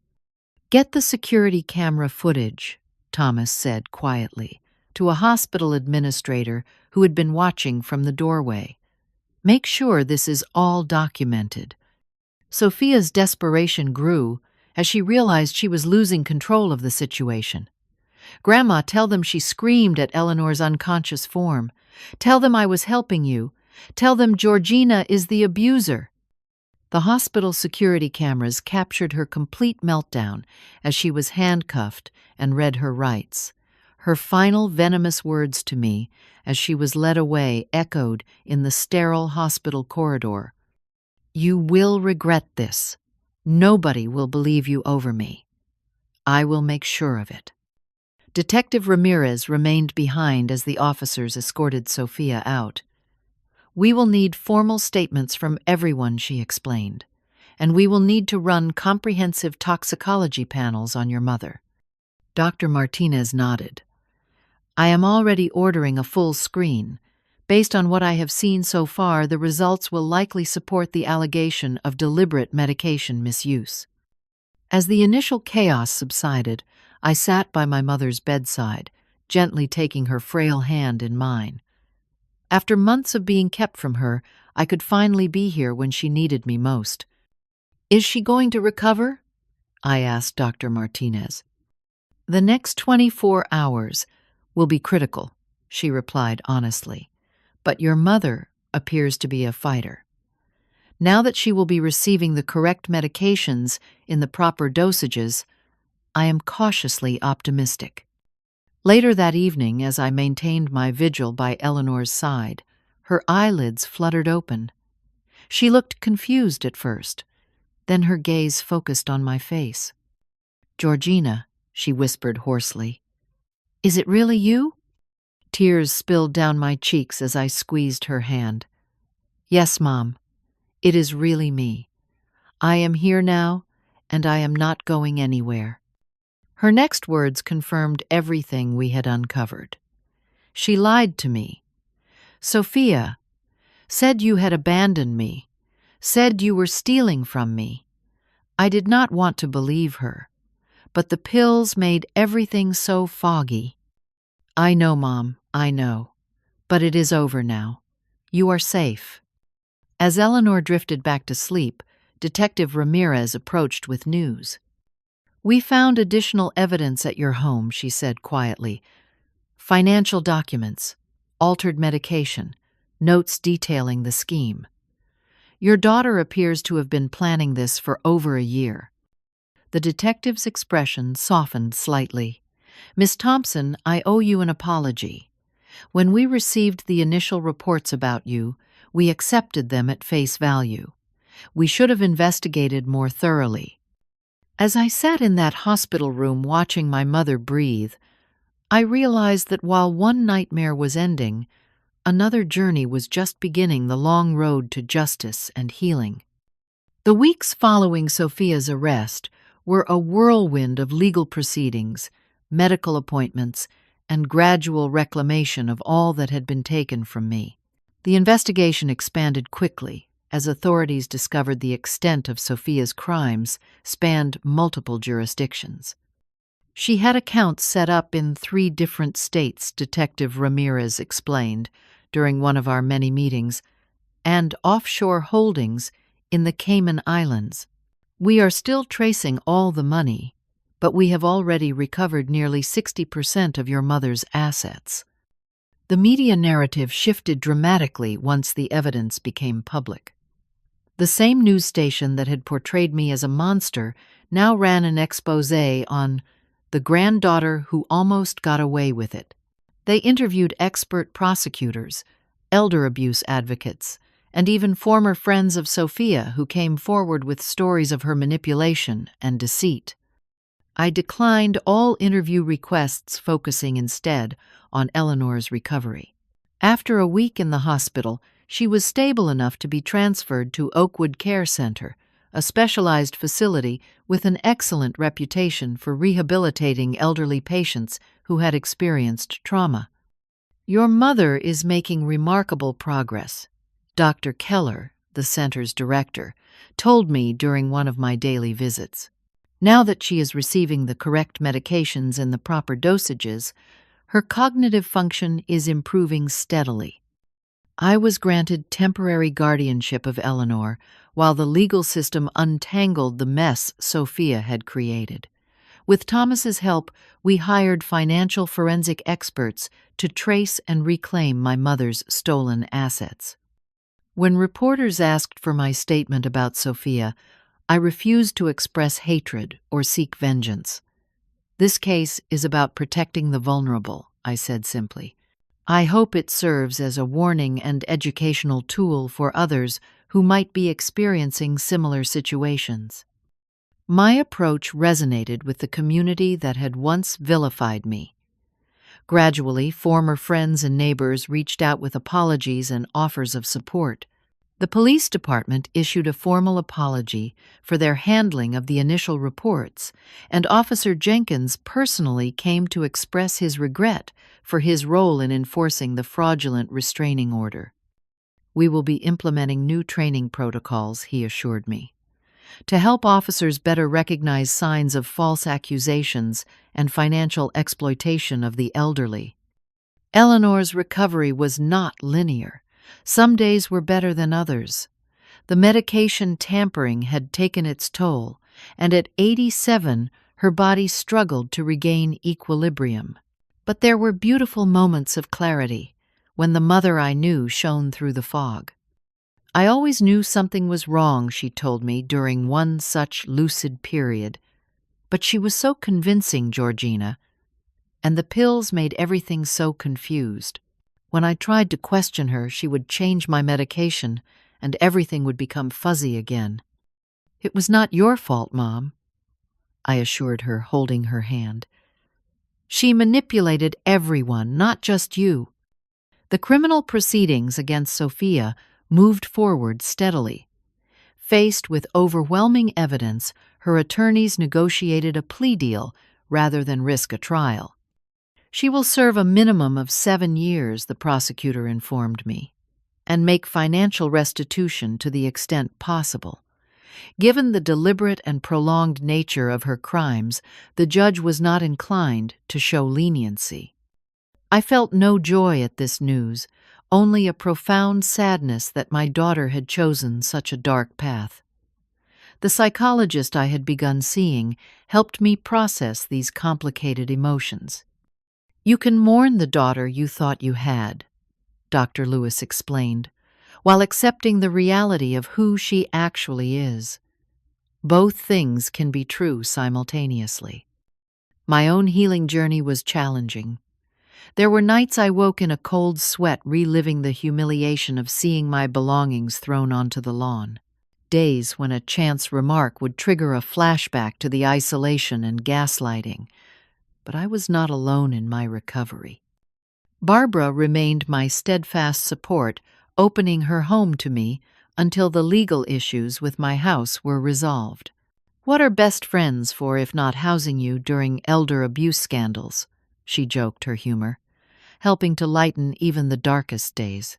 "Get the security camera footage," Thomas said quietly to a hospital administrator who had been watching from the doorway. "Make sure this is all documented." Sophia's desperation grew as she realized she was losing control of the situation. "Grandma, tell them she screamed at Eleanor's unconscious form. Tell them I was helping you. Tell them Georgina is the abuser." The hospital security cameras captured her complete meltdown as she was handcuffed and read her rights. Her final venomous words to me as she was led away echoed in the sterile hospital corridor. "You will regret this. Nobody will believe you over me. I will make sure of it." Detective Ramirez remained behind as the officers escorted Sophia out. "We will need formal statements from everyone," she explained, "and we will need to run comprehensive toxicology panels on your mother." Dr. Martinez nodded. "I am already ordering a full screen. Based on what I have seen so far, the results will likely support the allegation of deliberate medication misuse." As the initial chaos subsided, I sat by my mother's bedside, gently taking her frail hand in mine. After months of being kept from her, I could finally be here when she needed me most. "Is she going to recover?" I asked Dr. Martinez. "The next 24 hours will be critical," she replied honestly. "But your mother appears to be a fighter. Now that she will be receiving the correct medications in the proper dosages, I am cautiously optimistic." Later that evening, as I maintained my vigil by Eleanor's side, her eyelids fluttered open. She looked confused at first, then her gaze focused on my face. "Georgina," she whispered hoarsely, "is it really you?" Tears spilled down my cheeks as I squeezed her hand. "Yes, Mom, it is really me. I am here now, and I am not going anywhere." Her next words confirmed everything we had uncovered. She lied to me. "Sophia, said you had abandoned me, said you were stealing from me." I did not want to believe her, but the pills made everything so foggy. "I know, Mom, I know. But it is over now. You are safe." As Eleanor drifted back to sleep, Detective Ramirez approached with news. "We found additional evidence at your home," she said quietly. "Financial documents, altered medication, notes detailing the scheme. Your daughter appears to have been planning this for over a year." The detective's expression softened slightly. "Miss Thompson, I owe you an apology. When we received the initial reports about you, we accepted them at face value. We should have investigated more thoroughly." As I sat in that hospital room watching my mother breathe, I realized that while one nightmare was ending, another journey was just beginning the long road to justice and healing. The weeks following Sophia's arrest were a whirlwind of legal proceedings, medical appointments, and gradual reclamation of all that had been taken from me. The investigation expanded quickly as authorities discovered the extent of Sophia's crimes spanned multiple jurisdictions. "She had accounts set up in 3 different states," Detective Ramirez explained during one of our many meetings, "and offshore holdings in the Cayman Islands. We are still tracing all the money, but we have already recovered nearly 60% of your mother's assets." The media narrative shifted dramatically once the evidence became public. The same news station that had portrayed me as a monster now ran an exposé on the granddaughter who almost got away with it. They interviewed expert prosecutors, elder abuse advocates, and even former friends of Sophia who came forward with stories of her manipulation and deceit. I declined all interview requests, focusing instead on Eleanor's recovery. After a week in the hospital, she was stable enough to be transferred to Oakwood Care Center, a specialized facility with an excellent reputation for rehabilitating elderly patients who had experienced trauma. "Your mother is making remarkable progress," Dr. Keller, the center's director, told me during one of my daily visits. "Now that she is receiving the correct medications and the proper dosages, her cognitive function is improving steadily." I was granted temporary guardianship of Eleanor while the legal system untangled the mess Sophia had created. With Thomas's help, we hired financial forensic experts to trace and reclaim my mother's stolen assets. When reporters asked for my statement about Sophia, I refused to express hatred or seek vengeance. "This case is about protecting the vulnerable," I said simply. "I hope it serves as a warning and educational tool for others who might be experiencing similar situations." My approach resonated with the community that had once vilified me. Gradually, former friends and neighbors reached out with apologies and offers of support. The police department issued a formal apology for their handling of the initial reports, and Officer Jenkins personally came to express his regret for his role in enforcing the fraudulent restraining order. "We will be implementing new training protocols," he assured me, "to help officers better recognize signs of false accusations and financial exploitation of the elderly." Eleanor's recovery was not linear. Some days were better than others. The medication tampering had taken its toll, and at 87, her body struggled to regain equilibrium. But there were beautiful moments of clarity, when the mother I knew shone through the fog. "I always knew something was wrong," she told me during one such lucid period. "But she was so convincing, Georgina, and the pills made everything so confused. When I tried to question her, she would change my medication, and everything would become fuzzy again." "It was not your fault, Mom," I assured her, holding her hand. "She manipulated everyone, not just you." The criminal proceedings against Sophia moved forward steadily. Faced with overwhelming evidence, her attorneys negotiated a plea deal rather than risk a trial. "She will serve a minimum of 7 years," the prosecutor informed me, "and make financial restitution to the extent possible." Given the deliberate and prolonged nature of her crimes, the judge was not inclined to show leniency. I felt no joy at this news, only a profound sadness that my daughter had chosen such a dark path. The psychologist I had begun seeing helped me process these complicated emotions. "You can mourn the daughter you thought you had," Dr. Lewis explained, "while accepting the reality of who she actually is. Both things can be true simultaneously." My own healing journey was challenging. There were nights I woke in a cold sweat, reliving the humiliation of seeing my belongings thrown onto the lawn. Days when a chance remark would trigger a flashback to the isolation and gaslighting. But I was not alone in my recovery. Barbara remained my steadfast support, opening her home to me until the legal issues with my house were resolved. "What are best friends for if not housing you during elder abuse scandals?" she joked her humor, helping to lighten even the darkest days.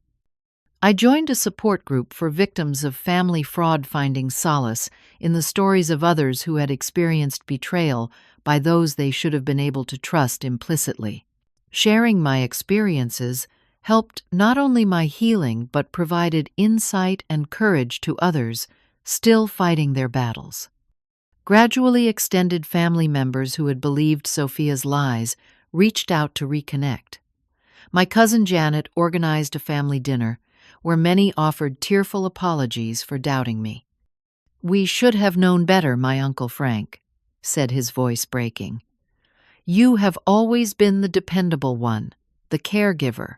I joined a support group for victims of family fraud, finding solace in the stories of others who had experienced betrayal by those they should have been able to trust implicitly. Sharing my experiences helped not only my healing but provided insight and courage to others still fighting their battles. Gradually, extended family members who had believed Sophia's lies reached out to reconnect. My cousin Janet organized a family dinner where many offered tearful apologies for doubting me. "We should have known better, my Uncle Frank," said his voice breaking. "You have always been the dependable one, the caregiver.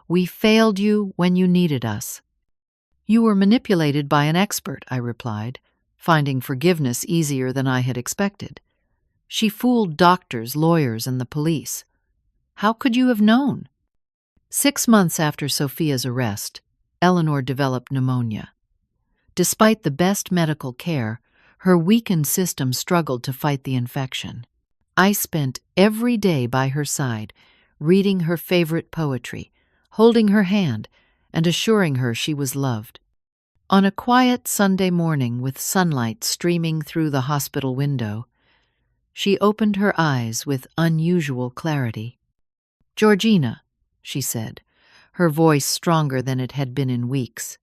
We failed you when you needed us." You were manipulated by an expert, I replied, finding forgiveness easier than I had expected. She fooled doctors, lawyers, and the police. How could you have known? 6 months after Sophia's arrest, Eleanor developed pneumonia. Despite the best medical care, her weakened system struggled to fight the infection. I spent every day by her side, reading her favorite poetry, holding her hand, and assuring her she was loved. On a quiet Sunday morning with sunlight streaming through the hospital window, she opened her eyes with unusual clarity. "Georgina," she said, her voice stronger than it had been in weeks,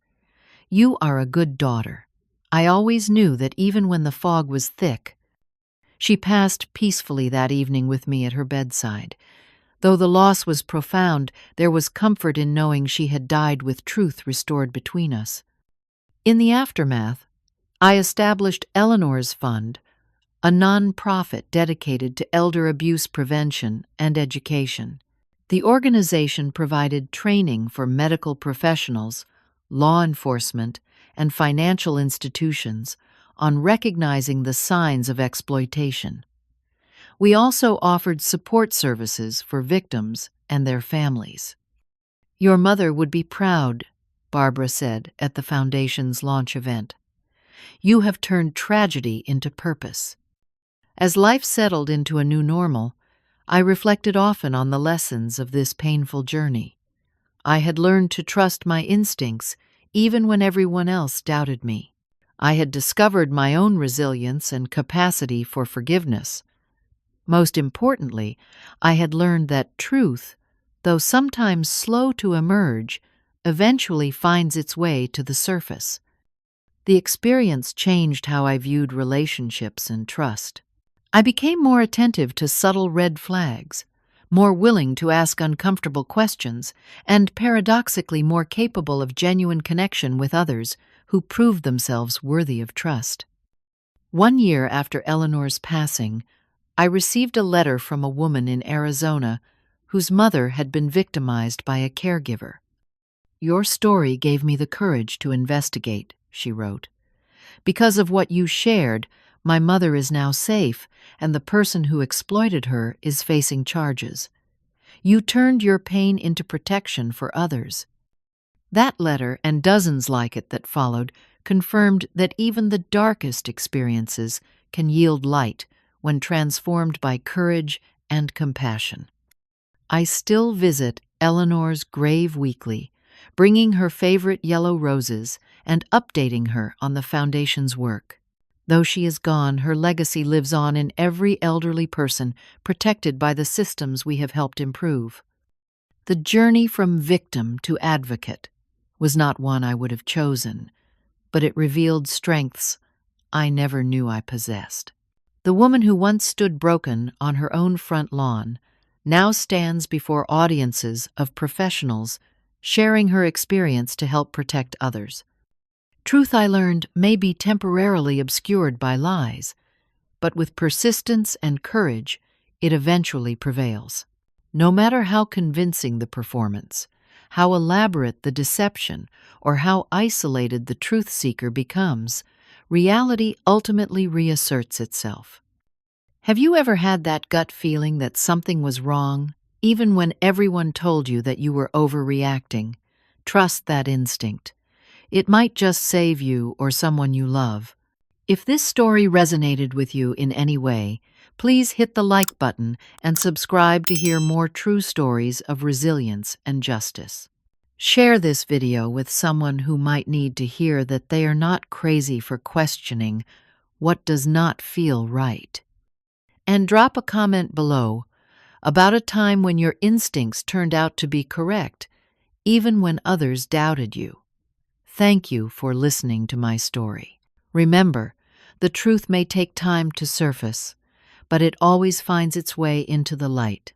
"you are a good daughter. I always knew that even when the fog was thick." She passed peacefully that evening with me at her bedside. Though the loss was profound, there was comfort in knowing she had died with truth restored between us. In the aftermath, I established Eleanor's Fund, a non-profit dedicated to elder abuse prevention and education. The organization provided training for medical professionals, law enforcement, and financial institutions on recognizing the signs of exploitation. We also offered support services for victims and their families. "Your mother would be proud," Barbara said at the Foundation's launch event. "You have turned tragedy into purpose." As life settled into a new normal, I reflected often on the lessons of this painful journey. I had learned to trust my instincts even when everyone else doubted me. I had discovered my own resilience and capacity for forgiveness. Most importantly, I had learned that truth, though sometimes slow to emerge, eventually finds its way to the surface. The experience changed how I viewed relationships and trust. I became more attentive to subtle red flags, more willing to ask uncomfortable questions, and paradoxically more capable of genuine connection with others who proved themselves worthy of trust. 1 year after Eleanor's passing, I received a letter from a woman in Arizona whose mother had been victimized by a caregiver. "Your story gave me the courage to investigate," she wrote. "Because of what you shared, my mother is now safe, and the person who exploited her is facing charges. You turned your pain into protection for others." That letter, and dozens like it that followed, confirmed that even the darkest experiences can yield light when transformed by courage and compassion. I still visit Eleanor's grave weekly, bringing her favorite yellow roses and updating her on the Foundation's work. Though she is gone, her legacy lives on in every elderly person protected by the systems we have helped improve. The journey from victim to advocate was not one I would have chosen, but it revealed strengths I never knew I possessed. The woman who once stood broken on her own front lawn now stands before audiences of professionals, sharing her experience to help protect others. Truth I learned may be temporarily obscured by lies, but with persistence and courage, it eventually prevails. No matter how convincing the performance, how elaborate the deception, or how isolated the truth seeker becomes, reality ultimately reasserts itself. Have you ever had that gut feeling that something was wrong, even when everyone told you that you were overreacting? Trust that instinct. It might just save you or someone you love. If this story resonated with you in any way, please hit the like button and subscribe to hear more true stories of resilience and justice. Share this video with someone who might need to hear that they are not crazy for questioning what does not feel right. And drop a comment below about a time when your instincts turned out to be correct, even when others doubted you. Thank you for listening to my story. Remember, the truth may take time to surface, but it always finds its way into the light.